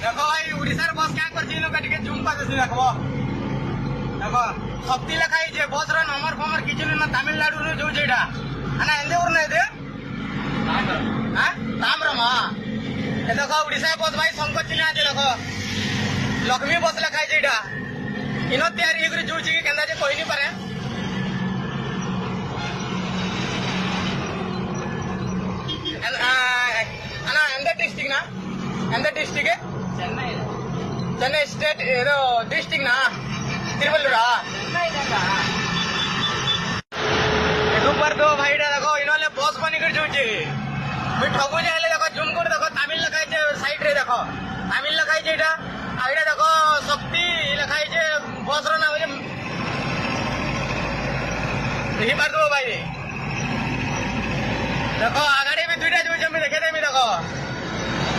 देखो भाई उड़ीसार बस क्या कर टिके जूम कर देखो देखो शक्ति लिखाई जे बस रो नंबर फमर किछि ना तमिलनाडु रो जो जेडा आना एंदे उर नै दे हां ताम्रमा ए देखो उड़ीसा बस भाई संकट चिन्ह आजे देखो लक्ष्मी बस लिखाई जेडा इनो तैयारी एकरी जुड़छि कि केंदा जे कोई नहीं पारे आना एंदे डिस्ट्रिक्ट ना एंदे डिस्ट्रिक्ट चेन्नई स्टेट ఏదో डिस्ट्रिक्ट ना तिरुवल्लुरा ऊपर दो भाई देखो इन्होंने बस बनी कर जुची मैं ठगु जाए देखो जूम कर देखो तमिल लिखाई छे साइड रे देखो तमिल लिखाई छे एटा आइडा देखो शक्ति लिखाई छे बस रो नाम यही बार दो भाई देखो आगाड़ी भी दुईटा जुची मैं देखे दे देखो